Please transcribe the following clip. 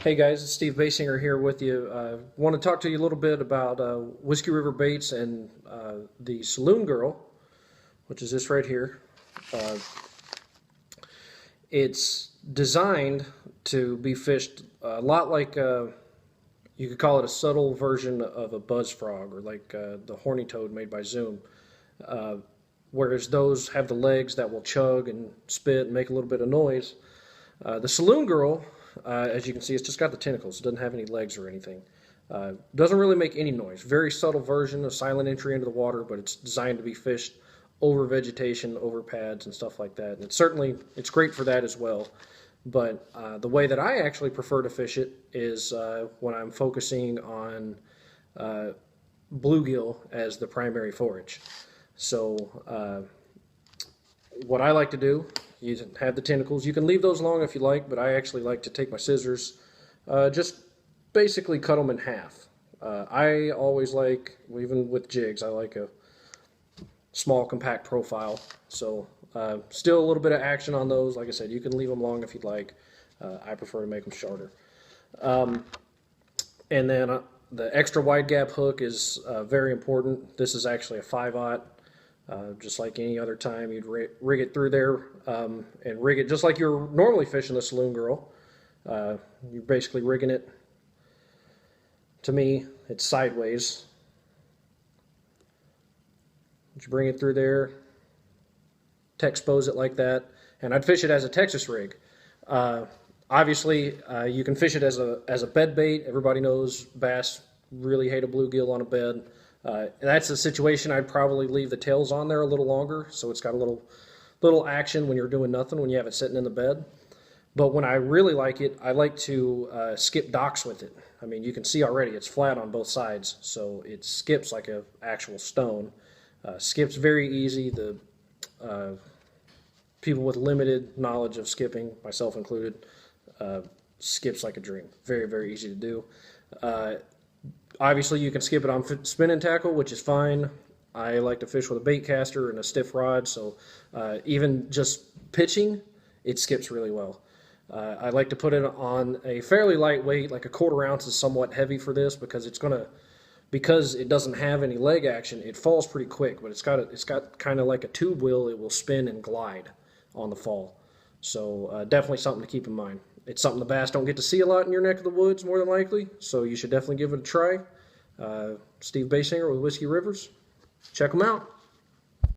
Hey guys, it's Steve Basinger here with you. I want to talk to you a little bit about Whiskey River baits and the Saloon Girl, which is this right here. Uh, it's designed to be fished a lot like you could call it a subtle version of a buzz frog, or like the horny toad made by Zoom. Uh, Whereas those have the legs that will chug and spit and make a little bit of noise. The Saloon Girl, as you can see, it's just got the tentacles. It doesn't have any legs or anything. Doesn't really make any noise. Very subtle version of silent entry into the water, but it's designed to be fished over vegetation, over pads, and stuff like that. And it's great for that as well. But the way that I actually prefer to fish it is when I'm focusing on bluegill as the primary forage. So what I like to do, you have the tentacles. You can leave those long if you like, but I actually like to take my scissors, just basically cut them in half. I always like, even with jigs, I like a small compact profile. So still a little bit of action on those. Like I said, you can leave them long if you'd like. I prefer to make them shorter. And then the extra wide gap hook is very important. This is actually a 5/0. Just like any other time, you'd rig it through there and rig it just like you're normally fishing the Saloon Girl. You're basically rigging it, to me, it's sideways. You bring it through there, expose it like that, and I'd fish it as a Texas rig. Obviously, you can fish it as a bed bait. Everybody knows bass really hate a bluegill on a bed. And that's a situation I'd probably leave the tails on there a little longer, so it's got a little action when you're doing nothing, when you have it sitting in the bed. But when I really like it, I like to skip docks with it. I mean, you can see already it's flat on both sides, so it skips like an actual stone. Skips very easy. The people with limited knowledge of skipping, myself included, skips like a dream. Very, very easy to do. Obviously, you can skip it on spinning tackle, which is fine. I like to fish with a bait caster and a stiff rod, so even just pitching, it skips really well. I like to put it on a fairly lightweight, like a 1/4 ounce is somewhat heavy for this because because it doesn't have any leg action, it falls pretty quick, but it's got kind of like a tube wheel. It will spin and glide on the fall. So definitely something to keep in mind. It's something the bass don't get to see a lot in your neck of the woods, more than likely, so you should definitely give it a try. Steve Basinger with Whiskey Rivers. Check them out.